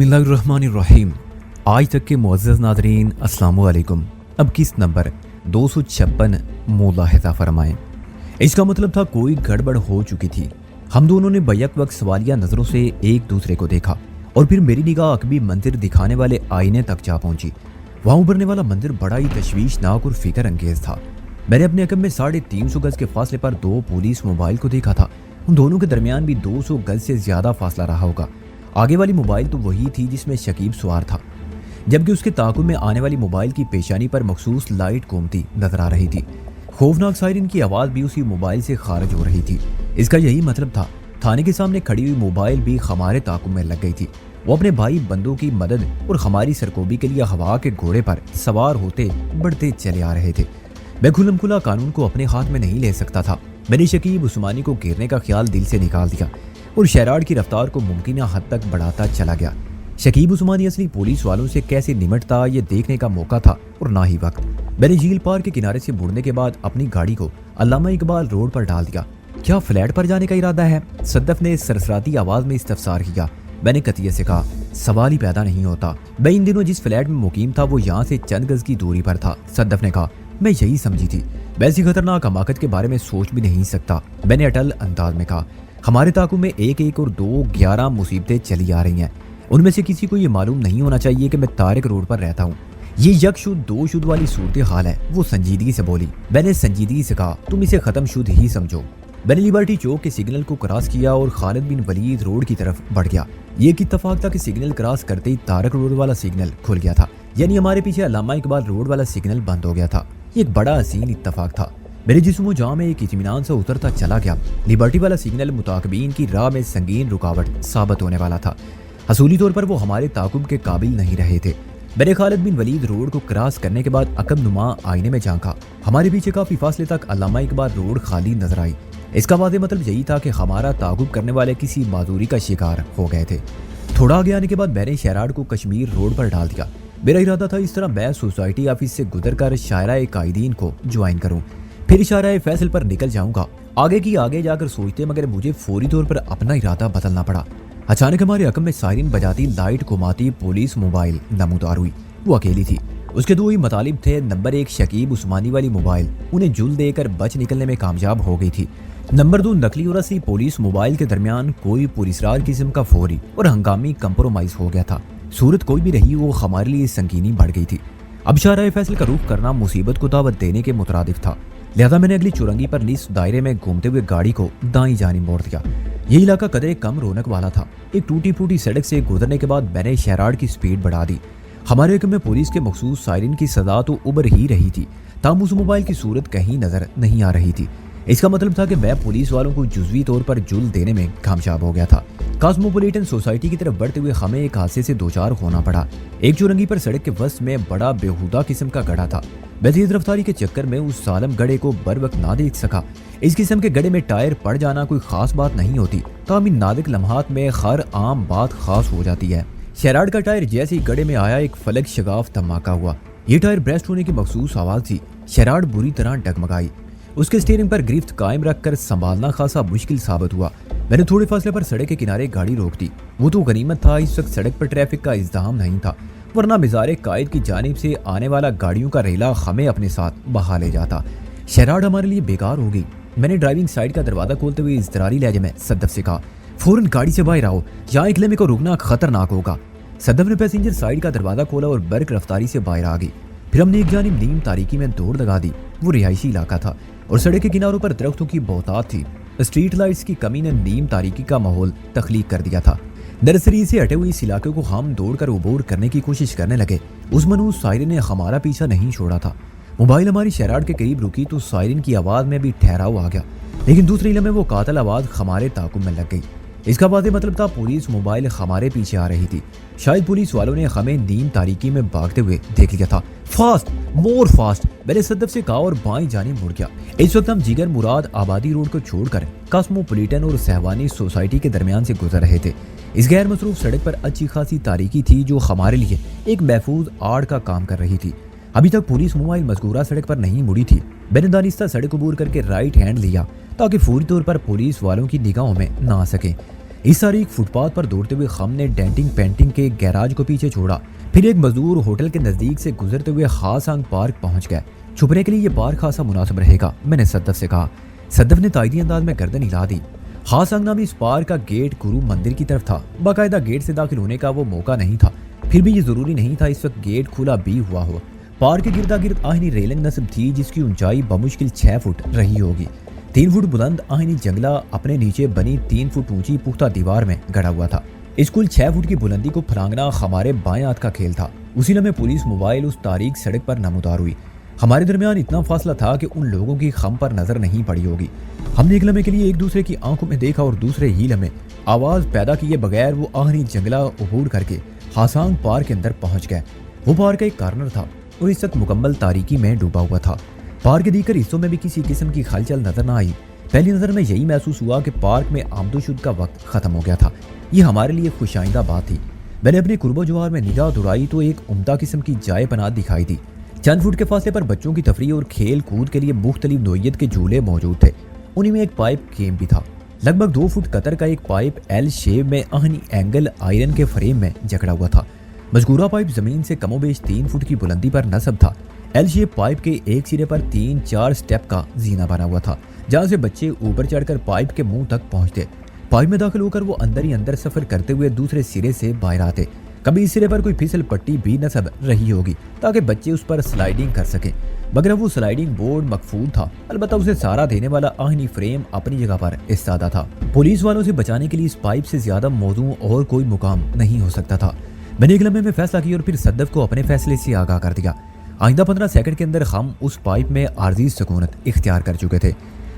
बिस्मिल्लाहिर्रहमानिर्रहीम। आज तक के मुअज़्ज़ज़ नाज़रीन अस्सलाम वालेकुम। अब किस नंबर 256 मुलाहिज़ा फरमाएं। इसका मतलब था कोई गड़बड़ हो चुकी थी। हम दोनों ने बैक वक्त सवालिया नज़रों से एक दूसरे को देखा और फिर मेरी निगाह अकबी मंदिर दिखाने वाले आईने तक जा पहुंची। वहाँ उभरने वाला मंदिर बड़ा ही तशवीशनाक और फिक्र अंगेज था। मैंने अपने अकब में 350 गज के फासले पर 2 पुलिस मोबाइल को देखा था। उन दोनों के दरमियान भी 200 गज से ज्यादा फासला रहा होगा। आगे वाली मोबाइल तो वही थी जिसमें शकीब सवार था, जबकि उसके ताक़ुब में आने वाली मोबाइल की पेशानी पर मखसूस लाइट घूमती नजर आ रही थी। खौफनाक सायरन की आवाज़ भी उसी मोबाइल से खारिज हो रही थी। इसका यही मतलब था थाने के सामने खड़ी हुई मोबाइल भी हमारे ताक़ुब में लग गई थी। वो अपने भाई बंदों की मदद और हमारी सरकोबी के लिए हवा के घोड़े पर सवार होते बढ़ते चले आ रहे थे। मैं खुल्लम खुला कानून को अपने हाथ में नहीं ले सकता था। मैंने शकीब उस्मानी को घेरने का ख्याल दिल से निकाल दिया और शहराड़ की रफ्तार को मुमकिन हद तक बढ़ाता चला गया। शकीब उस्मानी असली पुलिस वालों से कैसे निमटता ये देखने का मौका था और ना ही वक्त। मैंने झील पार के किनारे से मुड़ने के बाद अपनी गाड़ी को अल्लामा इकबाल रोड पर डाल दिया। क्या फ्लैट पर जाने का इरादा है? सद्दफ ने सरसराती आवाज में इस्तफसार किया। मैंने कतियत से कहा, सवाल ही पैदा नहीं होता। मैं इन दिनों जिस फ्लैट में मुकीम था वो यहाँ से चंद गज की दूरी पर था। सद्दफ ने कहा, मैं यही समझी थी। वैसी खतरनाक हमाकत के बारे में सोच भी नहीं सकता। मैंने अटल अंदाज में कहा, हमारे ताक़ुब में 1 और 2 11 मुसीबतें चली आ रही हैं। उनमें से किसी को ये मालूम नहीं होना चाहिए कि मैं तारिक रोड पर रहता हूँ। ये यक शुद्ध 2 शुद्ध वाली सूरत हाल है। वो संजीदगी से बोली। मैंने संजीदगी से कहा, तुम इसे खत्म शुद्ध ही समझो। मैंने लिबर्टी चौक के सिग्नल को क्रॉस किया और खालिद बिन वलीद रोड की तरफ बढ़ गया। ये एक इत्तफाक था कि सिग्नल क्रॉस करते ही तारिक रोड वाला सिग्नल खुल गया था, यानी हमारे पीछे अल्लामा इकबाल रोड वाला सिग्नल बंद हो गया था। ये एक बड़ा हसीन इत्तफाक था। मेरे जिस्म जाँ में एक इत्मीनान से उतरता चला गया। लिबर्टी वाला सिग्नल मुताकबीन की राह में संगीन रुकावट साबित होने वाला था। हसूली तौर पर वो हमारे ताकुब के काबिल नहीं रहे थे। मैंने खालिद बिन वलीद रोड को क्रॉस करने के बाद अकब नुमा आईने में झांका। हमारे पीछे काफी फासले तक अल्लामा इकबाल रोड खाली नजर आई। इसका वादे मतलब यही था कि हमारा ताकुब करने वाले किसी माजूरी का शिकार हो गए थे। थोड़ा आगे आने के बाद मैंने शहराड़ को कश्मीर रोड पर डाल दिया। मेरा इरादा था इस तरह मैं सोसाइटी ऑफिस से गुजर कर शायरा कायदीन को ज्वाइन करूं, फिर इशारा फैसल पर निकल जाऊंगा। आगे की आगे जाकर सोचते मगर मुझे फौरी तौर पर अपना इरादा बदलना पड़ा। अचानक हमारे अकब में सायरन बजाती लाइट घुमाती पुलिस मोबाइल नमूदार हुई। वो अकेली थी। उसके 2 ही मतलब थे। नंबर 1 शकीब उस्मानी वाली मोबाइल उन्हें जुल देकर बच निकलने में कामयाब हो गई थी। नंबर 2 नकली और असली पुलिस मोबाइल के दरमियान कोई पुरस्रार किस्म का फौरी और हंगामी कंप्रोमाइज हो गया था। सूरत कोई भी रही वो हमारे लिए संगीनी बढ़ गई थी। अब शायरा फैसल का रुख करना मुसीबत को दावत देने के मुतरादिफ था। लिहाजा मैंने अगली चुरंगी पर निस दायरे में घूमते हुए गाड़ी को दाईं जानिब मोड़ दिया। ये इलाका कदरे कम रौनक वाला था। एक टूटी फूटी सड़क से गुजरने के बाद मैंने शहराड़ की स्पीड बढ़ा दी। हमारे हक़ में पुलिस के मखसूस सायरन की सदा तो उबर ही रही थी, ताहम उस मोबाइल की सूरत कहीं नजर नहीं आ रही थी। इसका मतलब था कि मैं पुलिस वालों को जुज़वी तौर पर जुल देने में कामयाब हो गया था। कॉस्मोपोलिटन सोसाइटी की तरफ बढ़ते हुए हमें एक हादसे से 2 चार होना पड़ा। एक चुरंगी पर सड़क के वस्त में बड़ा बेहुदा किस्म का गड्ढा था। मैं तेज रफ्तारी के चक्कर में उस सालम गड्ढे को बर वक्त ना देख सका। इस किस्म के गड्ढे में टायर पड़ जाना कोई खास बात नहीं होती, ताहम इन नाजुक लम्हात में हर आम बात खास हो जाती है। शहराड़ का टायर जैसे ही गड्ढे में आया एक फलक शगाफ धमाका हुआ। ये टायर ब्रेस्ट होने की मखसूस आवाज थी। शहराड़ बुरी तरह डगमगाई। उसके स्टीयरिंग पर गिरफ्त कायम रखकर संभालना खासा मुश्किल साबित हुआ। मैंने थोड़े फासले पर सड़क के किनारे गाड़ी रोक दी। वो तो गनीमत था इस वक्त सड़क पर ट्रैफिक का इज़्दिहाम नहीं था, वरना मिज़ारे कायद की जानिब से आने वाला गाड़ियों का रेला हमें अपने साथ बहा ले जाता। शहराड़ हमारे लिए बेकार हो गई। मैंने ड्राइविंग साइड का दरवाजा खोलते हुए इज़्तिरारी लहजे में सद्दफ से कहा, फौरन गाड़ी से बाहर आओ, यहाँ एक लम्हे को रुकना खतरनाक होगा। सद्दफ ने पैसेंजर साइड का दरवाजा खोला और बर्क रफ्तारी से बाहर आ गई। फिर हमने एक जानिब नीम तारीकी में दौड़ लगा दी। वो रिहायशी इलाका था और सड़क के किनारों पर दरख्तों की बहुतात थी। स्ट्रीट लाइट्स की कमी ने नीम तारीकी का माहौल तख्लीक कर दिया था। नर्सरी से हटे हुए इस इलाके को हम दौड़कर उबूर करने की कोशिश करने लगे। उस मनूस सायरन ने हमारा पीछा नहीं छोड़ा था। मोबाइल हमारी शहराड़ के करीब रुकी तो सायरन की आवाज में भी ठहराव आ गया, लेकिन दूसरे लम्हे वो कातिल आवाज हमारे ताकुब में लग गई। इसका वादे मतलब था पुलिस मोबाइल हमारे पीछे आ रही थी। शायद पुलिस वालों ने हमें नीम तारीकी में भागते हुए देख लिया था। फास्ट, मोर फास्ट, मैंने सद्दफ से कहा और बाएं जाने मुड़ गया। इस वक्त हम जिगर मुराद आबादी रोड को छोड़कर कॉस्मोपोलिटन और सहवानी सोसाइटी के दरमियान से गुजर रहे थे। इस गैर मसरूफ सड़क पर अच्छी खासी तारीकी थी जो हमारे लिए एक महफूज आड़ का काम कर रही थी। अभी तक पुलिस मोबाइल मज़कूरा सड़क पर नहीं मुड़ी थी। मैंने दानिस्ता सड़क अबूर करके राइट हैंड लिया ताकि फौरी तौर पर पुलिस वालों की निगाहों में ना आ सके। इस तारीख फुटपाथ पर दौड़ते हुए हम ने डेंटिंग पेंटिंग के गैराज को पीछे छोड़ा। फिर एक मजदूर होटल के नजदीक से गुजरते हुए हासांग पार्क पहुंच गए। छुपने के लिए ये पार्क खासा मुनासिब रहेगा, मैंने सद्दफ से कहा। सद्दफ ने ताइदी अंदाज में गर्दन हिला दी। हासांग नामी इस पार्क का गेट गुरु मंदिर की तरफ था। बाकायदा गेट से दाखिल होने का वो मौका नहीं था। फिर भी ये जरूरी नहीं था इस वक्त गेट खुला भी हुआ हो। पार्क के गिरदा गिर्द आहिनी रेलिंग नस्ब थी जिसकी ऊंचाई बमुश्किल 6 फुट रही होगी। 3 फुट बुलंद आहिनी जंगला अपने नीचे बनी 3 फुट ऊंची पुख्ता दीवार में गड़ा हुआ था। इस कुल 6 फुट की बुलंदी को फलांगना हमारे बाएं हाथ का खेल था। उसी लम्हे पुलिस मोबाइल उस तारीख सड़क पर नमूदार हुई। हमारे दरमियान इतना फासला था कि उन लोगों की हम पर नजर नहीं पड़ी होगी। हमने एक लम्हे के लिए एक दूसरे की आंखों में देखा और दूसरे ही लम्हे आवाज पैदा किए बगैर वो आहिनी जंगला अबूर करके हासांग पार्क के अंदर पहुंच गए। वो पार्क का एक कार्नर था और इस वक्त मुकम्मल तारीकी में डूबा हुआ था। पार्क के दीगर हिस्सों में भी किसी किस्म की हलचल नजर न आई। पहली नजर में यही महसूस हुआ कि पार्क में आमदोशुद का वक्त खत्म हो गया था। ये हमारे लिए खुशाइंदा बात थी। मैंने अपने कुर्बो जवार में निगाह दौड़ाई तो एक उम्दा किस्म की जाए पनाह दिखाई दी। चंद फुट के फासले पर बच्चों की तफरीह और खेल कूद के लिए मुख्तलिफ नोयत के झूले मौजूद थे। उन्हीं में एक पाइप गेम भी था। लगभग 2 फुट कतर का एक पाइप एल शेप में आहनी एंगल आयरन के फ्रेम में जकड़ा हुआ था। मजकूरा पाइप जमीन से कमोबेश 3 फुट की बुलंदी पर नस्ब था। एल शेप पाइप के एक सिरे पर 3-4 स्टेप का जीना बना हुआ था जहाँ से बच्चे ऊपर चढ़कर पाइप के मुंह तक पहुंचते। पाइप में दाखिल होकर वो अंदर ही अंदर सफर करते हुए दूसरे सिरे से बाहर आते। कभी इस सिरे पर कोई फिसल पट्टी भी नस्ब रही होगी ताकि बच्चे उस पर स्लाइडिंग कर सके, मगर वो स्लाइडिंग बोर्ड मकफूल था। अलबत्ता उसे सहारा देने वाला आहनी फ्रेम अपनी जगह पर इस्तादा था। पुलिस वालों से बचाने के लिए इस पाइप से ज्यादा मौजू और कोई मुकाम नहीं हो सकता था। मैंने एक लम्हे में फैसला किया और फिर सद्दफ को अपने फैसले से आगाह कर दिया। आइंदा 15 सेकंड के अंदर हम उस पाइप में आर्जी सुकूनत इख्तियार कर चुके थे।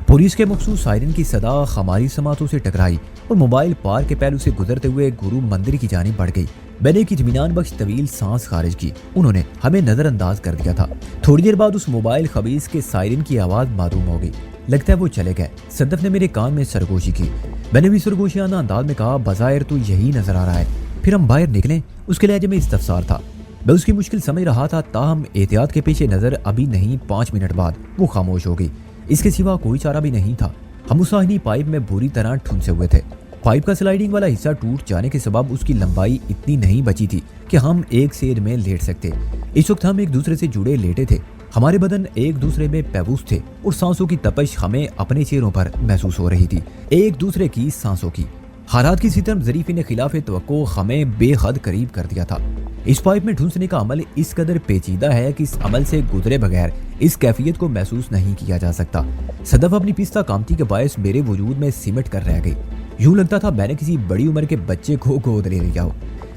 पुलिस के मखसूस सायरन की सदा हमारी समातों से टकराई और मोबाइल पार्क के पहलू से गुजरते हुए गुरु मंदिर की जानिब बढ़ गई। मैंने एक इत्मीनान बख्श तवील सांस खारिज की। उन्होंने हमें नजरअंदाज कर दिया था। थोड़ी देर बाद उस मोबाइल खबीस के सायरन की आवाज मालूम हो गई। लगता है वो चले गए। सद्दफ ने मेरे कान में सरगोशी की। मैंने भी सरगोशियाना अंदाज में कहा, बज़ाहिर तो यही नजर आ रहा है। फिर हम बाहर निकले। उसके लहजे में इस्तफसार था। मैं उसकी मुश्किल समझ रहा था, ताहम एहतियात के पीछे नजर अभी नहीं 5 मिनट बाद वो खामोश हो गई। इसके सिवा कोई चारा भी नहीं था। हम उस आहिनी पाइप में बुरी तरह ठुनसे हुए थे। पाइप का स्लाइडिंग वाला हिस्सा टूट जाने के सबब उसकी लंबाई इतनी नहीं बची थी कि हम एक सेर में लेट सकते। इस वक्त हम एक दूसरे से जुड़े लेटे थे। हमारे बदन एक दूसरे में पैबूस थे और सांसों की तपश हमें अपने चेहरों पर महसूस हो रही थी, एक दूसरे की सांसों की। हालात की सितम ज़रीफ़ी ने खिलाफ तवक्को हमें बेहद करीब कर दिया था। इस पाइप में ठुंसने का अमल इस कदर पेचीदा है कि इस अमल से गुजरे बगैर इस कैफियत को महसूस नहीं किया जा सकता। सदफ अपनी पिस्ता कामती के बायस मेरे वजूद में सिमट कर रह गई। यूं लगता था मैंने किसी बड़ी उम्र के बच्चे को गोद ले लिया हो।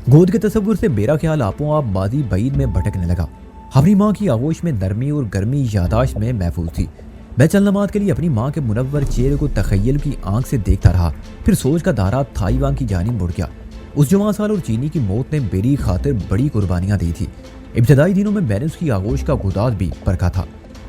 गोद के तस्वुर से मेरा ख्याल आपो आप माजी बईद में भटकने लगा। अपनी माँ की आगोश में नरमी और गर्मी यादाश्त में महफूज थी। मैं चंद लम्हात के लिए अपनी माँ के मुनव्वर चेहरे को तखय्युल की आंख से देखता रहा। फिर सोच का दायरा थाईवान की जानिब मुड़ गया। उस जवान साल और चीनी की मौत ने मेरी खातिर बड़ी कुर्बानियां दी थी। इब्तदाई दिनों में मैंने उसकी आगोश का गुदाद भी परखा था।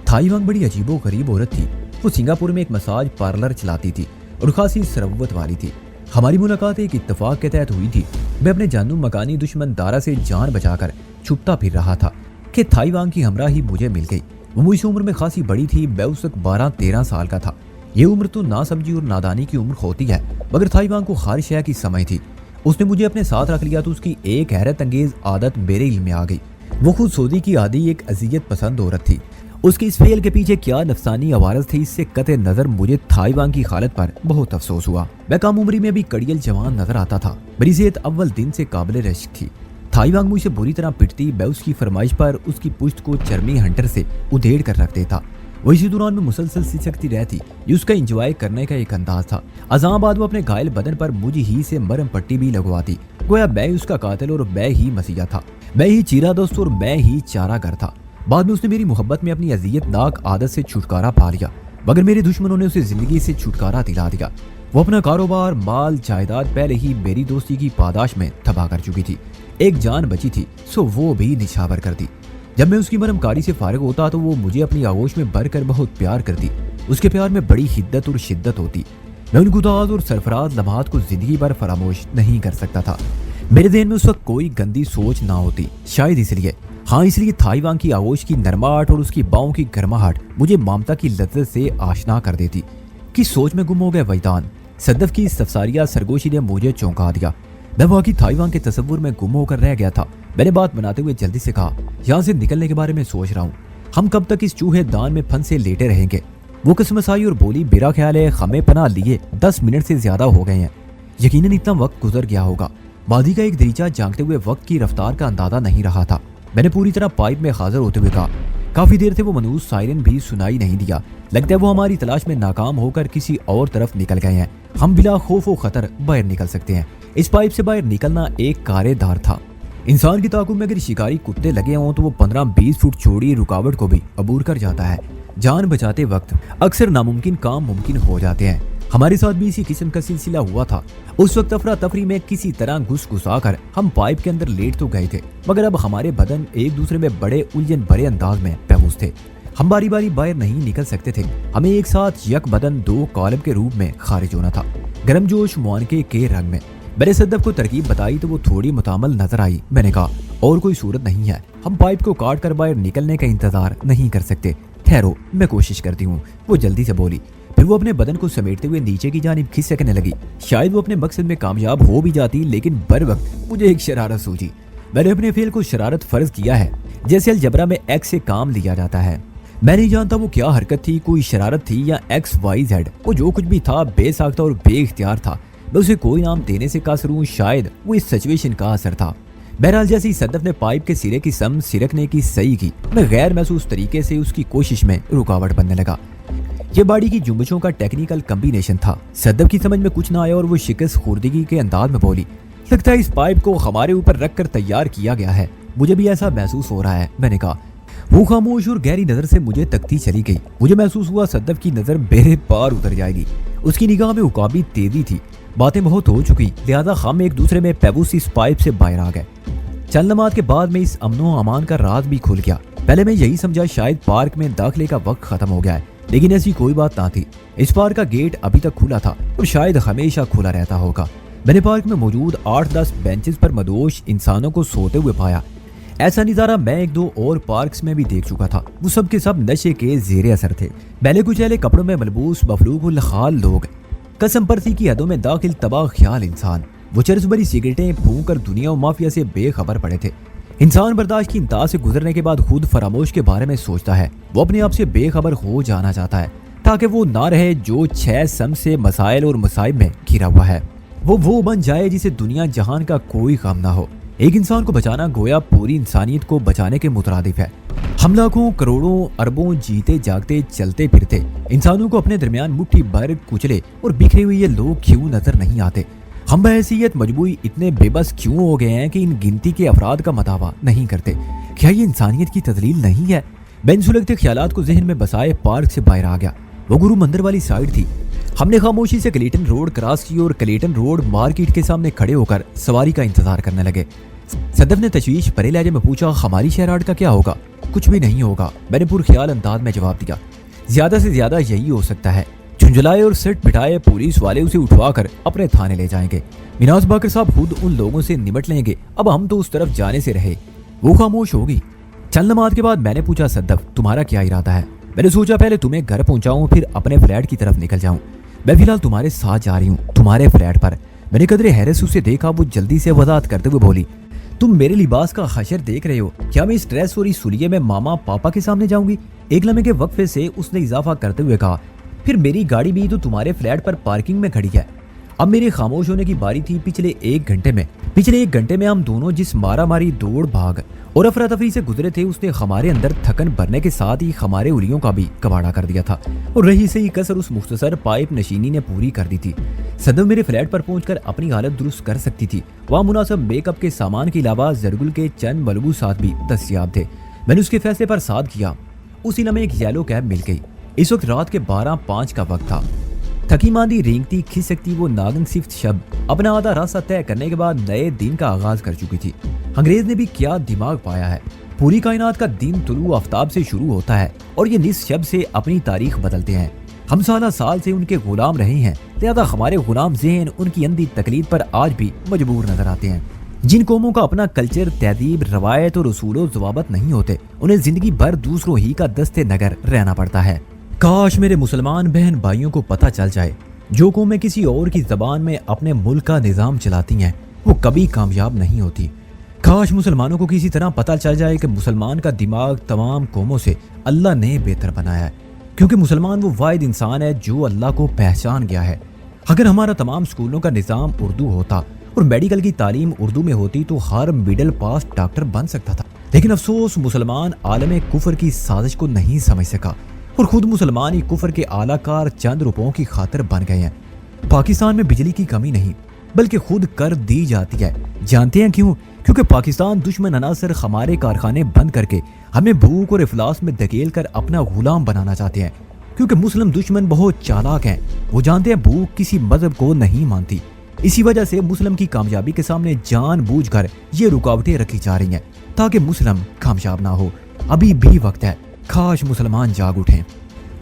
थाईवान बड़ी अजीबो गरीब औरत थी। वो सिंगापुर में एक मसाज पार्लर चलाती थी और खासी सरवत वाली थी। हमारी मुलाकात एक इत्तफाक के तहत हुई थी। मैं अपने जानू मकानी दुश्मन दारा से जान बचाकर छुपता फिर रहा था कि थाईवान की हमराही मुझे मिल गई। वो मुझसे उम्र में खासी बड़ी थी। मैं उस वक्त 12-13 साल का था। ये उम्र तो नासमझी और नादानी की उम्र होती है, मगर थाईवान को खारिश है की समय थी। उसने मुझे अपने साथ रख लिया तो उसकी एक हैरत अंगेज आदत मेरे इल्म में आ गई। वो खुद सोदी की आदि एक अजियत पसंद औरत थी। उसकी इस फेल के पीछे क्या नफसानी आवारज थी, इससे कते नजर मुझे थाईवान की हालत पर बहुत अफसोस हुआ। मैं कम उम्री में भी कड़ियल जवान नजर आता था। मेरी सेहत अव्वल दिन से काबिल रश्क थी। थाईवान मुझसे बुरी तरह पिटती। मैं उसकी फरमाइश पर उसकी पुश्त को चर्मी हंटर से उधेड़ कर रख देता। वो इसी दौरान में मुसलसल सिसकती रहती। ये उसका इंजॉय करने का एक अंदाज था। अज़ां बाद वो अपने घायल बदन पर मुझे ही से मरम पट्टी भी लगवाती। गोया मैं उसका कातिल और मैं ही मसीहा था। मैं ही चीरा दोस्त और मैं ही चारागर था। बाद में उसने मेरी मोहब्बत में अपनी अजियतनाक आदत से छुटकारा पा लिया, मगर मेरे दुश्मनों ने उसे जिंदगी से छुटकारा दिला दिया। वो अपना कारोबार, माल, जायदाद पहले ही मेरी दोस्ती की पादाश में तबाह कर चुकी थी। एक जान बची थी, सो वो भी निछावर कर दी। जब मैं उसकी मरमकारी से फारिग होता तो वो मुझे अपनी आगोश में भरकर बहुत प्यार करती। उसके प्यार में बड़ी हिद्दत और शिद्दत होती। मैं उन गुदाज और सरफराज लम्हात को जिंदगी भर फरामोश नहीं कर सकता था। मेरे ज़हन में उस वक्त कोई गंदी सोच ना होती, शायद इसलिए, हाँ इसलिए थाईवान की आगोश की नरमाहट और उसकी बाहों की गर्माहट मुझे ममता की लज्जत से आशना कर देती। किस सोच में गुम हो गए वैदान। صدف کی استفساریہ سرگوشی نے مجھے چونکا دیا۔ میں واقعی تائیوان کے تصور میں گم ہو کر رہ گیا تھا۔ میں نے بات بناتے ہوئے جلدی سے کہا، یہاں سے نکلنے کے بارے میں سوچ رہا ہوں، ہم کب تک اس چوہے دان میں پھنسے لیٹے رہیں گے؟ وہ کسمسائی اور بولی، میرا خیال ہے ہمیں پناہ لیے 10 منٹ سے زیادہ ہو گئے ہیں، یقیناً اتنا وقت گزر گیا ہوگا۔ وادی کا ایک دریچہ جانگتے ہوئے وقت کی رفتار کا اندازہ نہیں رہا تھا۔ میں نے پوری طرح پائپ میں حاضر ہوتے ہوئے کہا، کافی دیر سے وہ منحوس سائرن بھی سنائی نہیں دیا، لگتا ہے وہ ہماری تلاش میں ناکام ہو کر کسی اور طرف نکل گئے ہیں۔ ہم بلا خوف و خطر باہر نکل سکتے ہیں۔ اس پائپ سے باہر نکلنا ایک کارے دار تھا۔ انسان کی تعاقب میں اگر شکاری کتے لگے ہوں تو وہ 15-20 فٹ چوڑی رکاوٹ کو بھی عبور کر جاتا ہے۔ جان بچاتے وقت اکثر ناممکن کام ممکن ہو جاتے ہیں۔ ہمارے ساتھ بھی اسی قسم کا سلسلہ ہوا تھا۔ اس وقت افراتفری میں کسی طرح گھسا کر ہم پائپ کے اندر لیٹ تو گئے تھے، مگر اب ہمارے بدن ایک دوسرے میں بڑے الجھن بھرے انداز میں محفوظ تھے۔ ہم باری باری باہر نہیں نکل سکتے تھے۔ ہمیں ایک ساتھ یک بدن 2 کالم کے روپ میں خارج ہونا تھا، گرم جوش معانقے کے رنگ میں۔ میں نے صدف کو ترکیب بتائی تو وہ تھوڑی متعامل نظر آئی۔ میں نے کہا، اور کوئی صورت نہیں ہے، ہم پائپ کو کاٹ کر باہر نکلنے کا انتظار نہیں کر سکتے۔ ٹھہرو، میں کوشش کرتی ہوں، وہ جلدی سے بولی۔ پھر وہ اپنے بدن کو سمیٹتے ہوئے نیچے کی جانب کھسکنے لگی۔ شاید وہ اپنے مقصد میں کامیاب ہو بھی جاتی، لیکن بر وقت مجھے ایک شرارت سوچی۔ میں نے اپنے فعل کو شرارت فرض کیا ہے، جیسے الجبرا میں ایکس سے کام لیا جاتا ہے۔ میں نہیں جانتا وہ کیا حرکت تھی، کوئی شرارت تھی یا XYZ، وہ جو کچھ بھی تھا بے ساختہ اور بے اختیار تھا۔ میں اسے کوئی نام دینے سے قاصر ہوں، شاید وہ اس سچویشن کا اثر تھا۔ بہرحال جیسے ہی صدف نے پائپ کے سرے کی سم سرکنے کی صحیح کی، میں غیر محسوس طریقے سے اس کی کوشش میں رکاوٹ بننے لگا۔ یہ باڑی کی جنبشوں کا ٹیکنیکل کمبینیشن تھا۔ صدف کی سمجھ میں کچھ نہ آیا اور وہ شکست خوردگی کے انداز میں بولی، لگتا ہے اس پائپ کو ہمارے اوپر رکھ کر تیار کیا گیا ہے، مجھے بھی ایسا محسوس ہو رہا ہے۔ میں نے کہا۔ وہ خاموش اور گہری نظر سے مجھے تکتی چلی گئی۔ مجھے محسوس ہوا صدف کی نظر میرے پار اتر جائے گی۔ اس کی نگاہ میں عقابی تیزی تھی۔ باتیں بہت ہو چکی، لہذا ہم ایک دوسرے میں پیبوس اس پائپ سے باہر آ گئے۔ چند لمحات کے بعد میں اس امن و امان کا راز بھی کھل گیا۔ پہلے میں یہی سمجھا شاید پارک میں داخلے کا وقت ختم ہو گیا ہے، لیکن ایسی کوئی بات نہ تھی۔ اس پارک کا گیٹ ابھی تک کھلا تھا اور شاید ہمیشہ کھلا رہتا ہوگا۔ میں نے پارک میں موجود 8-10 بینچز پر مدوش انسانوں کو سوتے ہوئے پایا۔ ایسا نظارہ میں 1-2 اور پارکس میں بھی دیکھ چکا تھا۔ وہ سب کے سب نشے کے زیر اثر تھے۔ بیلے کچیلے کپڑوں میں ملبوس مفلوق الخال لوگ، قسم پرسی کی حدوں میں داخل تباہ خیال انسان، وہ چرس بری سگریٹیں پھونک کر دنیا و مافیا سے بے خبر پڑے تھے۔ انسان برداشت کی انتہا سے گزرنے کے بعد خود فراموش کے بارے میں سوچتا ہے، وہ اپنے آپ سے بے خبر ہو جانا چاہتا ہے تاکہ وہ نہ رہے جو 6 سم سے مسائل اور مصائب میں گھرا ہوا ہے۔ وہ بن جائے جسے دنیا جہان کا کوئی غم نہ ہو۔ ایک انسان کو بچانا گویا پوری انسانیت کو بچانے کے مترادف ہے۔ ہم لاکھوں کروڑوں اربوں جیتے جاگتے چلتے پھرتے انسانوں کو اپنے درمیان مٹھی بھر کچلے اور بکھرے ہوئے یہ لوگ کیوں نظر نہیں آتے؟ ہم بحیثیت مجموعی اتنے بے بس کیوں ہو گئے ہیں کہ ان گنتی کے افراد کا مداوع نہیں کرتے؟ کیا یہ انسانیت کی تذلیل نہیں ہے؟ میں ان سلگتے خیالات کو ذہن میں بسائے پارک سے باہر آ گیا۔ وہ گرو مندر والی سائیڈ تھی۔ ہم نے خاموشی سے کلیٹن روڈ کراس کی اور کلیٹن روڈ مارکیٹ کے سامنے کھڑے ہو کر سواری کا انتظار کرنے لگے۔ صدف نے تشویش بھرے لہجے میں پوچھا، ہماری شہراٹ کا کیا ہوگا؟ کچھ بھی نہیں ہوگا، میں نے پرخیال انداز میں جواب دیا۔ زیادہ سے زیادہ یہی ہو سکتا ہے، جھنجھلائے اور سٹ بٹھائے پولیس والے اسے اٹھوا کر اپنے تھانے لے جائیں گے۔ مناز باقر صاحب خود ان لوگوں سے نمٹ لیں گے، اب ہم تو اس طرف جانے سے رہے۔ وہ خاموش ہوگی۔ چند لمحات کے بعد میں نے پوچھا، صدف تمہارا کیا ارادہ ہے؟ میں نے سوچا پہلے تمہیں گھر پہنچاؤں پھر اپنے فلیٹ کی طرف نکل جاؤں۔ میں فی الحال تمہارے ساتھ جا رہی ہوں، تمہارے فلیٹ پر۔ میں نے قدرے حیرت اسے دیکھا، وہ جلدی سے وضاحت کرتے ہوئے بولی، تم میرے لباس کا حشر دیکھ رہے ہو؟ کیا میں اس ڈریس اور اس سلیے میں ماما پاپا کے سامنے جاؤں گی؟ ایک لمحے کے وقفے سے اس نے اضافہ کرتے ہوئے کہا، پھر میری گاڑی بھی تو تمہارے فلیٹ پر پارکنگ میں کھڑی ہے۔ اب میرے خاموش ہونے کی باری تھی۔ پچھلے ایک گھنٹے میں ہم دونوں جس مارا ماری دوڑ بھاگ اور افراتفری سے گزرے تھے، اس نے ہمارے اندر تھکن بھرنے کے ساتھ ہی ہمارے الیوں کا بھی کباڑا کر دیا تھا، اور رہی سے ہی کسر اس مختصر پائپ نشینی نے پوری کر دی تھی۔ صدف میرے فلیٹ پر پہنچ کر اپنی حالت درست کر سکتی تھی۔ وہاں مناسب میک اپ کے سامان کے علاوہ زرگل کے چند ملبوسات بھی دستیاب تھے۔ میں نے اس کے فیصلے پر ساتھ کیا۔ اسی لمحے ایک یلو کیب مل گئی۔ اس وقت رات کے 12:05 کا وقت تھا۔ تھکی ماندی رینگتی کھسکتی وہ ناگن صفت شب اپنا آدھا راستہ طے کرنے کے بعد نئے دن کا آغاز کر چکی تھی۔ انگریز نے بھی کیا دماغ پایا ہے، پوری کائنات کا دن طلوع آفتاب سے شروع ہوتا ہے اور یہ نصف شب سے اپنی تاریخ بدلتے ہیں۔ ہم سالہ سال سے ان کے غلام رہے ہیں، لہذا ہمارے غلام ذہن ان کی اندھی تقلید پر آج بھی مجبور نظر آتے ہیں۔ جن قوموں کا اپنا کلچر، تہذیب، روایت اور اصول و ضوابط نہیں ہوتے، انہیں زندگی بھر دوسروں ہی کا دست نگر رہنا پڑتا ہے۔ کاش میرے مسلمان بہن بھائیوں کو پتہ چل جائے جو قوमें किसी और की ज़बान में अपने मुल्क का निज़ाम चलाती हैं वो कभी कामयाब नहीं होती। काश मुसलमानों को किसी तरह पता चल जाए कि मुसलमान का दिमाग तमाम कौमों से अल्लाह ने बेहतर बनाया है, क्योंकि मुसलमान वो वाहिद इंसान है जो अल्लाह को पहचान गया है। अगर हमारा तमाम स्कूलों का निज़ाम उर्दू होता और मेडिकल की तालीम उर्दू में होती तो हर मिडिल पास डॉक्टर बन सकता था। लेकिन अफसोस मुसलमान आलम कुफर की साजिश को नहीं समझ सका और खुद मुसलमान ही कुफर के आलाकार चंद रुपयों की खातिर बन गए हैं। पाकिस्तान में बिजली की कमी नहीं बल्कि खुद कर दी जाती है। जानते हैं क्यों? क्योंकि पाकिस्तान दुश्मन अनासर हमारे कारखाने बंद करके हमें भूख और इफलास में धकेल कर अपना गुलाम बनाना चाहते हैं। क्योंकि मुस्लिम दुश्मन बहुत चालाक हैं, वो जानते हैं भूख किसी मजहब को नहीं मानती। इसी वजह से मुस्लिम की कामयाबी के सामने जानबूझकर ये रुकावटें रखी जा रही हैं ताकि मुस्लिम कामयाब ना हो। अभी भी वक्त है, काश मुसलमान जाग उठें।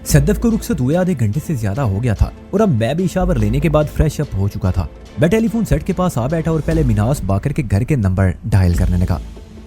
सद्दफ को रुखसत हुए आधे घंटे से ज्यादा हो गया था और अब मैं भी शावर लेने के बाद फ्रेश अप हो चुका था। मैं टेलीफोन सेट के पास आ बैठा और पहले मिनास बाकर के घर के नंबर डायल करने लगा।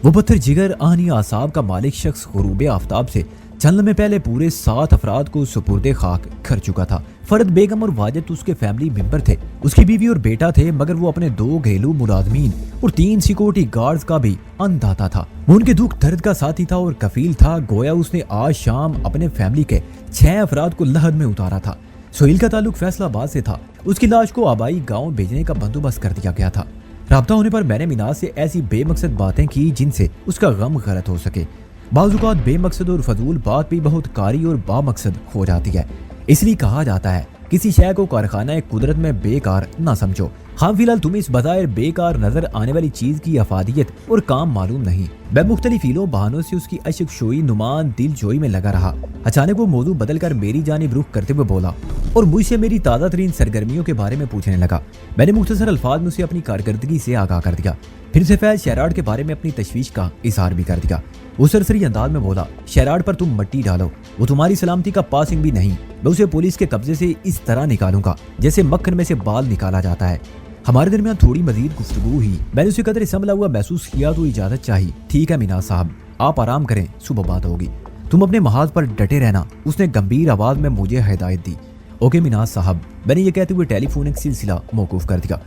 वो पत्थर जिगर आनी आसाब का मालिक शख्स गुरूब आफ्ताब से चंद लम्हे पहले पूरे 7 अफराद को सुपुर्दे खाक कर चुका था। फरद बेगम और वाजिद उसके फैमिली मेंबर थे, उसकी बीवी और बेटा थे, मगर वो अपने 2 घरेलू मुलाजमीन और 3 सिक्योरिटी गार्ड्स का भी अंदाता था। वो उनके दुख दर्द का साथी था और कफील था। गोया उसने आज शाम अपने फैमिली के 6 अफराद को लहद में उतारा था। सोहेल का ताल्लुक फैसलाबाद से था। उसकी लाश को आबाई गाँव भेजने का बंदोबस्त कर दिया गया था। राब्ता होने पर मैंने मिनाज से ऐसी बेमकसद बातें की जिनसे उसका गम गलत हो सके। बाज़-औक़ात बेमकसद और फजूल बात भी बहुत कारी और बामकसद हो जाती है। इसलिए कहा जाता है किसी शय को कारखाना कुदरत में बेकार ना समझो। हाँ, फिलहाल तुम्हें इस बज़ाहिर बेकार नजर आने वाली चीज की अफादियत और काम मालूम नहीं। मैं मुख्तलिफ हीलों बहानों से उसकी अशक शोई नुमान दिल जोई में लगा रहा। अचानक वो मौजू बदल कर मेरी जानिब रुख करते हुए बोला और मुझसे मेरी ताज़ा तरीन सरगर्मियों के बारे में पूछने लगा। मैंने मुख्तसर अल्फाज में उसे अपनी कारकर्दगी से आगाह कर दिया। फिर से फैज शहराड के बारे में अपनी तशवीश का इजहार भी कर दिया। वो सरसरी अंदाज में बोला, शहराड पर तुम मट्टी डालो, वो तुम्हारी सलामती का पासिंग भी नहीं। मैं उसे पुलिस के कब्जे से इस तरह निकालूंगा जैसे मक्खन में से बाल निकाला जाता है। हमारे दरमियान थोड़ी मजीद गुफ्तगू हुई। मैंने उसे कदर संभला हुआ महसूस किया तो इजाजत चाहिए। ठीक है मिनाज साहब, आप आराम करें, सुबह बात होगी। तुम अपने महाज पर डटे रहना, उसने गंभीर आवाज में मुझे हिदायत दी। ओके मिनाज साहब, मैंने ये कहते हुए टेलीफोनिक सिलसिला मौकूफ कर दिया।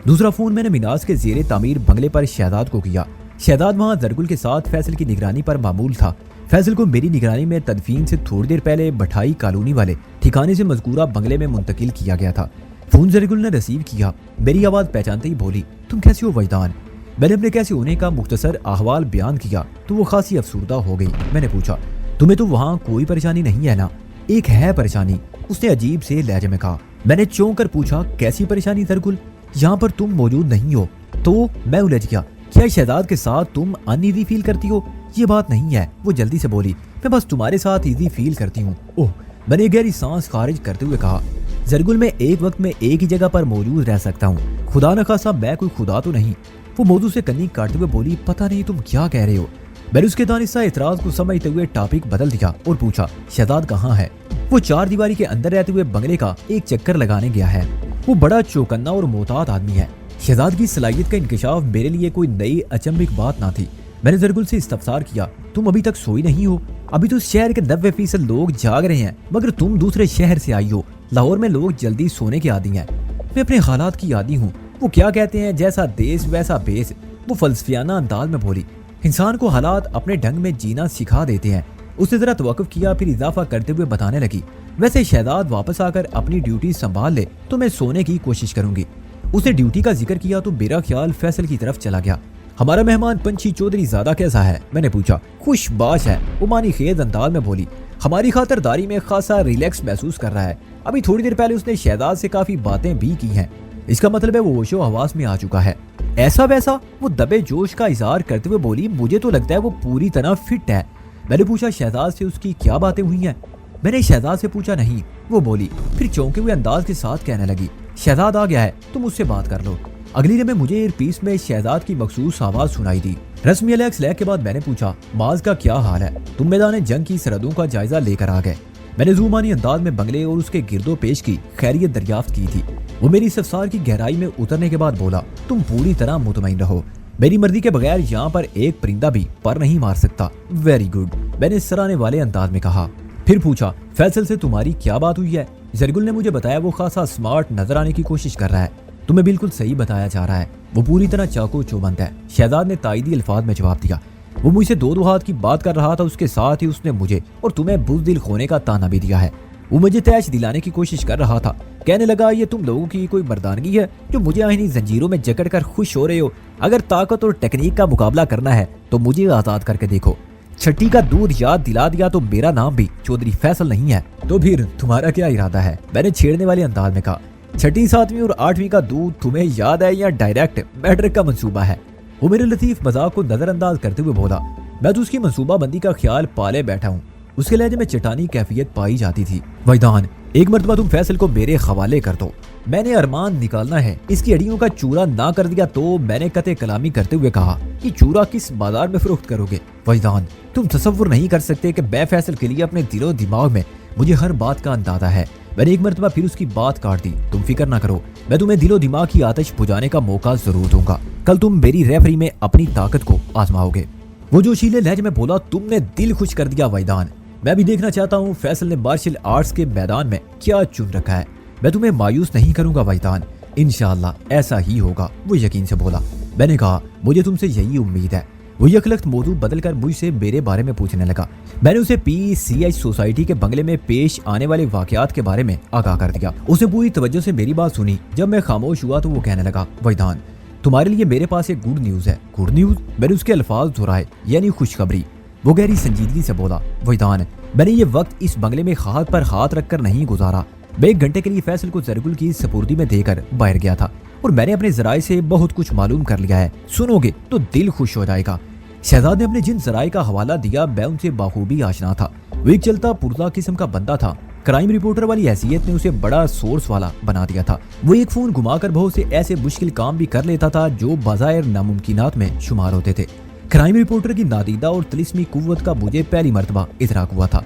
दूसरा फोन मैंने मिनाज के जेरे तामीर बंगले पर शहजाद को किया। शहजाद वहाँ जरगुल के साथ फैसल की निगरानी पर मामूल था। फैसल को मेरी निगरानी में तदफीन से थोड़ी देर पहले भठाई कॉलोनी वाले ठिकाने से मजकूरा बंगले में मुंतकिल किया गया था। फोन जरगुल ने रिसीव किया। मेरी आवाज पहचानते ही बोली, तुम कैसे हो वजदान? मैंने अपने कैसे होने का मुख्तसर अहवाल बयान किया तो वो खासी अफसुर्दा हो गई। मैंने पूछा, तुम्हें तो वहाँ कोई परेशानी नहीं है ना? एक है परेशानी, उसने अजीब से लहजे में कहा। मैंने चौंक कर पूछा, कैसी परेशानी जरगुल? यहाँ पर तुम मौजूद नहीं हो। तो मैं उलझ गया, क्या शहजाद के साथ तुम अनईजी फील करती हो? ये बात नहीं है, वो जल्दी से बोली, मैं बस तुम्हारे साथ ईजी फील करती हूँ। ओह, मैंने गहरी सांस खारिज करते हुए कहा, जरगुल मैं एक वक्त में एक ही जगह पर मौजूद रह सकता हूँ, खुदा न खासा मैं कोई खुदा तो नहीं। वो मौजूद से कन्नी काटते हुए बोली, पता नहीं तुम क्या कह रहे हो। मैंने उसके दानिस्ता एतराज को समझते हुए टॉपिक बदल दिया और पूछा, शहजाद कहाँ है? वो 4 दीवारी के अंदर रहते हुए बंगले का एक चक्कर लगाने गया है। वो बड़ा चौकन्ना और मोहतात आदमी है। शहजाद की सलाहियत का इंकशाफ मेरे लिए कोई नई अचंभिक बात ना थी। मैंने जरगुल से इस्तफसार किया, तुम अभी तक सोई नहीं हो? अभी तो शहर के 90% लोग जाग रहे हैं, मगर तुम दूसरे शहर से आई हो। लाहौर में लोग जल्दी सोने के आदी हैं। मैं अपने हालात की आदी हूँ। वो क्या कहते हैं, जैसा देश वैसा बेस। वो फलसफियाना अंदाज में बोली, इंसान को हालात अपने ढंग में जीना सिखा देते हैं। उसने जरा तवक्कुफ किया, फिर इजाफा करते हुए बताने लगी, वैसे शहजाद वापस आकर अपनी ड्यूटी संभाल ले तो मैं सोने की कोशिश करूंगी। उसने ड्यूटी का जिक्र किया तो मेरा ख्याल फैसल की तरफ चला गया। हमारा मेहमान पंछी चौधरी ज़्यादा कैसा है? मैंने पूछा। खुशबाश है, वो मानी खेज अंदाज में बोली, हमारी खातिरदारी में खासा रिलैक्स महसूस कर रहा है। अभी थोड़ी देर पहले उसने शहजाद से काफी बातें भी की हैं। इसका मतलब है वो होशो हवास में आ चुका है। ऐसा वैसा? वो दबे जोश का इजहार करते हुए बोली, मुझे तो लगता है वो पूरी तरह फिट है। मैंने पूछा, शहजाद से उसकी क्या बातें हुई हैं? मैंने शहजाद से पूछा नहीं, वो बोली। फिर चौंके हुए अंदाज के साथ कहने लगी, शहजाद आ गया है, तुम उससे बात कर लो। अगली में मुझे ईयरपीस में शहजाद की मखसूस आवाज सुनाई दी। रस्मी अलैक्स के बाद मैंने पूछा, माज का क्या हाल है? तुम मैदान जंग की सरहदों का जायजा लेकर आ गए। मैंने ज़ूमानी अंदाज में बंगले और उसके गिरदो पेश की खैरियत दरियाफ्त की थी। वो मेरी इस्तफसार की गहराई में उतरने के बाद बोला, तुम पूरी तरह मुतमईन रहो, मेरी मर्जी के बगैर यहाँ पर एक परिंदा भी पर नहीं मार सकता। वेरी गुड, मैंने सराहने वाले अंदाज में कहा। फिर पूछा, फैसल से तुम्हारी क्या बात हुई है? زرگل نے مجھے بتایا وہ خاصا اسمارٹ نظر آنے کی کوشش کر رہا ہے۔ تمہیں بالکل صحیح بتایا جا رہا ہے، وہ پوری طرح چاقو چوبند ہے، شہزاد نے تائیدی الفاظ میں جواب دیا۔ وہ مجھ سے دو ہاتھ کی بات کر رہا تھا، اس کے ساتھ ہی اس نے مجھے اور تمہیں بزدل ہونے کا تانا بھی دیا ہے۔ وہ مجھے تیش دلانے کی کوشش کر رہا تھا، کہنے لگا یہ تم لوگوں کی کوئی مردانگی ہے جو مجھے آئینی زنجیروں میں جکڑ کر خوش ہو رہے ہو؟ اگر طاقت اور ٹیکنیک کا مقابلہ کرنا ہے تو مجھے آزاد کر کے دیکھو۔ چھٹی کا دودھ یاد دلا دیا تو میرا نام بھی چودھری فیصل نہیں ہے۔ تو پھر تمہارا کیا ارادہ ہے؟ میں نے چھیڑنے والے انداز میں کہا۔ چھٹی، ساتویں اور آٹھویں کا دودھ تمہیں یاد ہے یا ڈائریکٹ میٹرک کا منصوبہ ہے؟ وہ میرے لطیف مذاق کو نظر انداز کرتے ہوئے بولا۔ میں تو اس کی منصوبہ بندی کا خیال پالے بیٹھا ہوں۔ اس کے لہجے میں چٹانی کیفیت پائی جاتی تھی۔ وحیدان، ایک مرتبہ تم فیصل کو میرے حوالے کر دو، میں نے ارمان نکالنا ہے۔ اس کی ہڈیوں کا چورا نہ کر دیا تو میں نے قطع کلامی کرتے ہوئے کہا، یہ چورا کس بازار میں فروخت کرو گے؟ وحیدان، تم تصور نہیں کر سکتے کہ میں فیصل کے لیے اپنے دل و دماغ میں مجھے ہر بات کا اندازہ ہے۔ میں نے ایک مرتبہ پھر اس کی بات کاٹ دی۔ تم فکر نہ کرو، میں تمہیں دل و دماغ کی آتش بجھانے کا موقع ضرور دوں گا۔ کل تم میری ریفری میں اپنی طاقت کو آزماؤ گے۔ وہ جوشیلے لہجے میں بولا، تم نے دل خوش کر دیا وحیدان۔ میں بھی دیکھنا چاہتا ہوں فیصل نے مارشل آرٹس کے میدان میں کیا چن رکھا ہے۔ میں تمہیں مایوس نہیں کروں گا وحیدان، انشاءاللہ ایسا ہی ہوگا، وہ یقین سے بولا۔ میں نے کہا، مجھے تم سے یہی امید ہے۔ وہ یکلخت موضوع بدل کر مجھ سے میرے بارے میں پوچھنے لگا۔ میں نے اسے PCH سوسائٹی کے بنگلے میں پیش آنے والے واقعات کے بارے میں آگاہ کر دیا۔ اس نے پوری توجہ سے میری بات سنی۔ جب میں خاموش ہوا تو وہ کہنے لگا، وحیدان، تمہارے لیے میرے پاس ایک گڈ نیوز ہے۔ Good news? میں نے اس کے الفاظ دہرائے، یعنی خوشخبری۔ وہ گہری سنجیدگی سے بولا، وحیدان، میں نے یہ وقت اس بنگلے میں ہاتھ پر ہاتھ رکھ کر نہیں گزارا۔ میں 1 گھنٹے کے لیے فیصل کو زرگل کی سپردی میں دے کر باہر گیا تھا اور میں نے اپنے ذرائع سے بہت کچھ معلوم کر لیا ہے۔ سنو گے تو دل خوش ہو جائے گا۔ شہزاد نے اپنے جن ذرائع کا حوالہ دیا میں ان سے بخوبی آشنا تھا۔ وہ ایک چلتا پرزا قسم کا بندہ تھا۔ کرائم رپورٹر والی حیثیت نے اسے بڑا سورس والا بنا دیا تھا۔ وہ ایک فون گھما کر بہت سے ایسے مشکل کام بھی کر لیتا تھا جو بظاہر ناممکنات میں شمار ہوتے تھے۔ کرائم رپورٹر کی نادیدہ اور طلسمی قوت کا مجھے پہلی مرتبہ ادراک ہوا تھا۔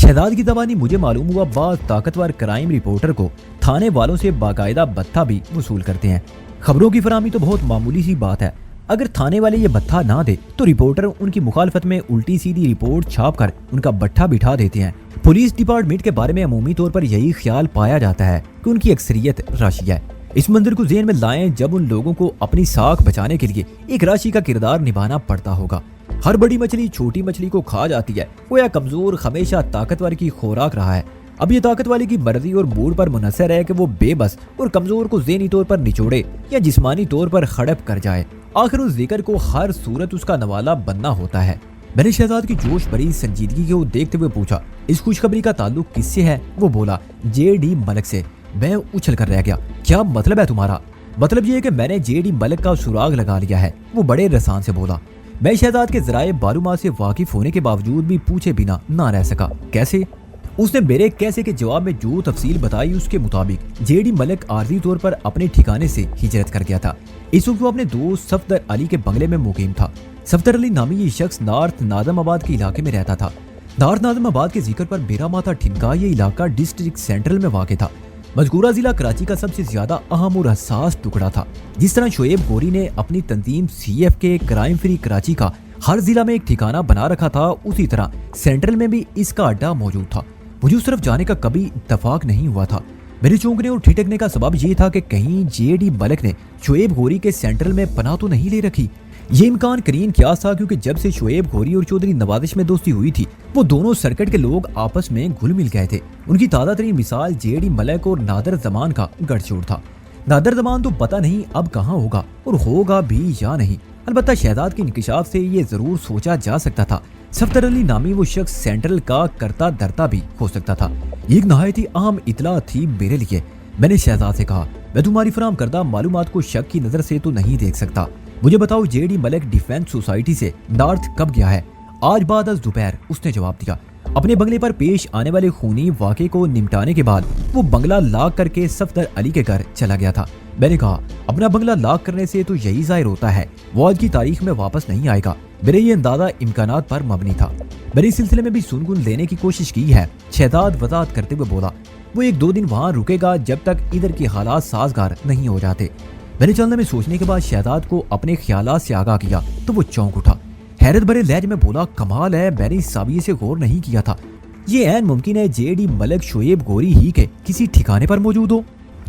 شہزاد کی زبانی مجھے معلوم ہوا بعض طاقتور کرائم رپورٹر کو تھانے والوں سے باقاعدہ بھتہ بھی وصول کرتے ہیں۔ خبروں کی فراہمی تو بہت معمولی سی بات ہے، اگر تھانے والے یہ بھتہ نہ دے تو رپورٹر ان کی مخالفت میں الٹی سیدھی رپورٹ چھاپ کر ان کا بٹھا بٹھا دیتے ہیں۔ پولیس ڈپارٹمنٹ کے بارے میں عمومی طور پر یہی خیال پایا جاتا ہے کہ ان کی اکثریت راشی ہے۔ اس منظر کو ذہن میں لائیں جب ان لوگوں کو اپنی ساکھ بچانے کے لیے ایک راشی کا کردار نبھانا پڑتا ہوگا۔ ہر بڑی مچھلی چھوٹی مچھلی کو کھا جاتی ہے، گویا کمزور ہمیشہ طاقتور کی خوراک رہا ہے۔ اب یہ طاقت والے کی مرضی اور موڈ پر منحصر ہے کہ وہ بے بس اور کمزور کو ذہنی طور پر نچوڑے یا جسمانی طور پر ہڑپ کر جائے۔ آخر اس ذکر کو ہر صورت اس کا نوالا بننا ہوتا ہے۔ میں نے شہزاد کی جوش بھری سنجیدگی کو دیکھتے ہوئے پوچھا، اس خوشخبری کا تعلق کس سے ہے؟ وہ بولا، JD ملک سے۔ میں اچھل کر رہ گیا، کیا مطلب ہے تمہارا؟ مطلب یہ ہے کہ میں نے JD ملک کا سراغ لگا لیا ہے، وہ بڑے رسان سے بولا۔ میں شہزاد کے ذرائع معلومات سے واقف ہونے کے باوجود بھی پوچھے بنا نہ رہ سکا۔ کیسے؟ اس نے میرے کیسے کے جواب میں جو تفصیل بتائی اس کے مطابق JD ملک عارضی طور پر اپنے ٹھکانے سے ہجرت کر گیا تھا۔ اس وقت وہ اپنے دوست صفدر علی کے بنگلے میں مقیم تھا۔ صفدر علی نامی یہ شخص نارتھ ناظم آباد کے علاقے میں رہتا تھا۔ نارتھ ناظم آباد کے ذکر پر میرا ماتھا ٹھنکا۔ یہ علاقہ ڈسٹرکٹ سینٹرل میں واقع تھا۔ مذکورہ ضلع کراچی کا سب سے زیادہ اہم اور حساس ٹکڑا تھا۔ جس طرح شعیب گوری نے اپنی تنظیم CF کے کرائم فری کراچی کا ہر ضلع میں ایک ٹھکانہ بنا رکھا تھا، اسی طرح سینٹرل میں بھی اس کا اڈا موجود تھا۔ مجھے اس طرف جانے کا کبھی اتفاق نہیں ہوا تھا۔ میرے چونکنے اور ٹھٹکنے کا سبب یہ تھا کہ کہیں JD ملک نے شعیب گوری کے سینٹرل میں پناہ تو نہیں لے رکھی۔ یہ امکان کرین قیاس تھا کیونکہ جب سے شعیب گوری اور چودھری نوازش میں دوستی ہوئی تھی وہ دونوں سرکٹ کے لوگ آپس میں گھل مل گئے تھے۔ ان کی تازہ ترین مثال JD ملک اور نادر زمان کا گڑھ جوڑ تھا۔ نادر زمان تو پتہ نہیں اب کہاں ہوگا اور ہوگا بھی یا نہیں، البتہ شہزاد کے انکشاف سے یہ ضرور سوچا جا سکتا تھا صفدر علی نامی وہ شخص سینٹرل کا کرتا درتا بھی ہو سکتا تھا۔ یہ ایک نہایت ہی اہم اطلاع تھی میرے لیے۔ میں نے شہزاد سے کہا، میں تمہاری فراہم کردہ معلومات کو شک کی نظر سے تو نہیں دیکھ سکتا، مجھے بتاؤ JD ملک ڈیفینس سوسائٹی سے نارتھ کب گیا ہے؟ آج بعد از دوپہر، اس نے جواب دیا۔ اپنے بنگلے پر پیش آنے والے خونی واقعے کو نمٹانے کے بعد وہ بنگلہ لاک کر کے صفدر علی کے گھر چلا گیا تھا۔ میں نے کہا، اپنا بنگلہ لاک کرنے سے تو یہی ظاہر ہوتا ہے وہ آج کی تاریخ میں واپس نہیں آئے گا۔ میرے یہ اندازہ امکانات پر مبنی تھا۔ میں نے اس سلسلے میں بھی سنگن لینے کی کوشش کی ہے، شہزاد وضاحت کرتے ہوئے بولا۔ وہ 1-2 دن وہاں رکے گا جب تک ادھر کے حالات سازگار نہیں ہو جاتے۔ میں نے چلنے میں سوچنے کے بعد شہزاد کو اپنے خیالات سے آگاہ کیا تو وہ چونک اٹھا۔ حیرت بھرے لہجے میں بولا، کمال ہے، میں نے اس زاویے سے غور نہیں کیا تھا۔ ये ऐन मुमकिन है जेडी मलक शोएब गोरी ही के किसी ठिकाने पर मौजूद हो।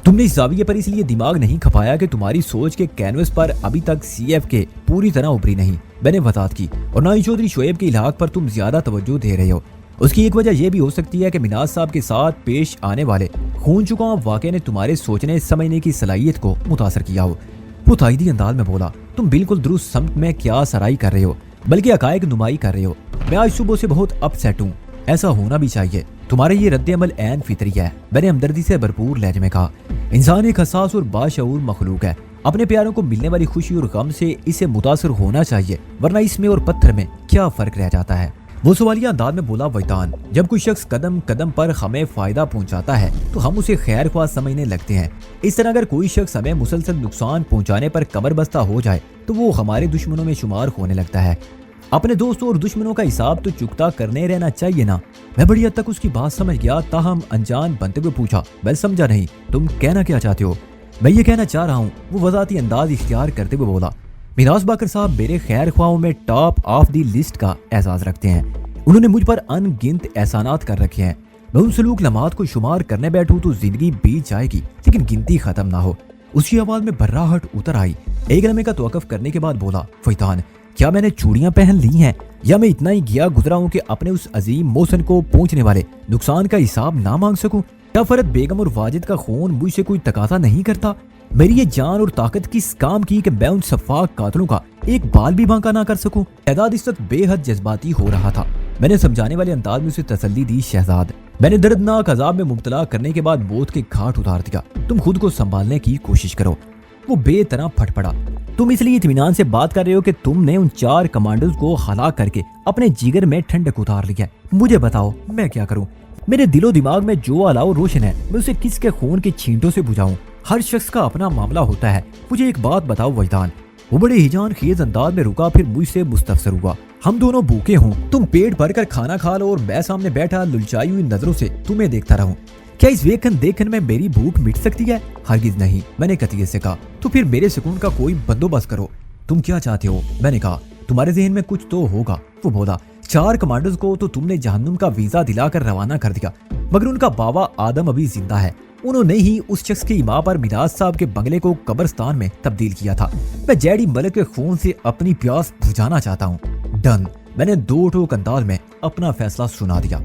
तुमने इस जाविये पर इसलिए दिमाग नहीं खपाया कि तुम्हारी सोच के कैनवस पर अभी तक सीएफ के पूरी तरह उभरी नहीं, मैंने वजाहत की, और ना ही चौधरी शोएब के इलाक पर तुम ज्यादा तवज्जो दे रहे हो। उसकी एक वजह यह भी हो सकती है कि मिनाज साहब के साथ पेश आने वाले खून चुका वाक़े ने तुम्हारे सोचने समझने की सलाहियत को मुतासर किया हो। वो ताइदी अंदाज में बोला, तुम बिल्कुल दुरुस्त समत में क्या सराई कर रहे हो, बल्कि हकायक नुमाई कर रहे हो। मैं आज सुबह से बहुत अपसेट हूँ, ऐसा होना भी चाहिए। तुम्हारा ये रद्द अमल ऐन फितरी है, मैंने हमदर्दी से भरपूर लहजे में कहा। इंसान एक हसास और बाशऊर मखलूक है, अपने प्यारों को मिलने वाली खुशी और गम से इसे मुतासर होना चाहिए, वरना इसमें और पत्थर में क्या फर्क रह जाता है। वो सवालिया अंदाज में बोला, वैतान, जब कोई शख्स कदम कदम पर हमें फायदा पहुंचाता है तो हम उसे खैर ख्वाह समझने लगते हैं। इस तरह अगर कोई शख्स हमें मुसलसल नुकसान पहुंचाने पर कमर बस्ता हो जाए तो वो हमारे दुश्मनों में शुमार होने लगता है। अपने दोस्तों और दुश्मनों का हिसाब तो चुकता करने रहना चाहिए ना। मैं बड़ी हद तक उसकी बात समझ गया, ताहम अनजान बनते हुए पूछा, मैं समझा नहीं, तुम कहना क्या चाहते हो? मैं ये कहना चाह रहा हूँ, वो वजाती अंदाज इख्तियार करते हुए बोला, मिराज बाकर साहब मेरे खैर ख्वाहों में टॉप ऑफ दी लिस्ट का एजाज रखते हैं। उन्होंने मुझ पर अनगिनत एहसानात कर रखे हैं। मैं उन सलूक लम्हात को शुमार करने बैठूं तो जिंदगी बीत जाएगी, लेकिन गिनती खत्म ना हो। उसकी आवाज में बर्राहट उतर आई। एक लम्हे का तवक्कुफ करने के बाद बोला, फैतान, क्या मैंने चूड़ियां पहन ली हैं, या मैं इतना ही गया गुजरा हूं कि अपने उस अजीम मोहसन को पहुंचने वाले नुकसान का हिसाब ना मांग सकूं? क्या फरत बेगम और वाजिद का खून मुझसे कोई तकाजा नहीं करता? मेरी ये जान और ताकत किस काम की कि मैं उन सफाक कातलों का एक बाल भी बांका ना कर सकूं? शहजाद इस वक्त बेहद जज्बाती हो रहा था। मैंने समझाने वाले अंदाज में उसे तसल्ली दी, शहजाद, मैंने दर्दनाक अजाब में मुब्तला करने के बाद मौत के घाट उतार दिया, तुम खुद को संभालने की कोशिश करो। वो बेतरह फट पड़ा। तुम इसलिए इत्मीनान से बात कर रहे हो कि तुमने उन 4 कमांडोज को हलाक करके अपने जिगर में ठंडक उतार लिया। मुझे बताओ मैं क्या करूं? मेरे दिलो दिमाग में जो अलाव रोशन है, मैं उसे किसके खून के छींटों से बुझाऊं? हर शख्स का अपना मामला होता है। मुझे एक बात बताओ वैदान। वो बड़े हिजान खेज अंदाज में रुका, फिर मुझसे मुस्तफसर हुआ, हम दोनों भूखे हों, तुम पेट भरकर खाना खा लो और मैं सामने बैठा लुलचाई हुई नजरों से तुम्हें देखता रहूं। क्या इस वेखन देखन में मेरी भूख मिट सकती है? हरगिज नहीं, मैंने कतियत से कहा। तो फिर मेरे सुकून का कोई बंदोबस्त करो। तुम क्या चाहते हो? मैंने कहा, तुम्हारे ज़हन में कुछ तो होगा। वो बोला, 4 कमांडर्स को तो तुमने जहन्नुम का वीजा दिलाकर रवाना कर दिया, मगर उनका बाबा आदम अभी जिंदा है। उन्होंने ही उस शख्स की इमाम पर मिराज साहब के बंगले को कब्रिस्तान में तब्दील किया था। मैं जेडी मलिक के खून से अपनी प्यास बुझाना चाहता हूँ। डन। मैंने 2 टोक अंदाज में अपना फैसला सुना दिया।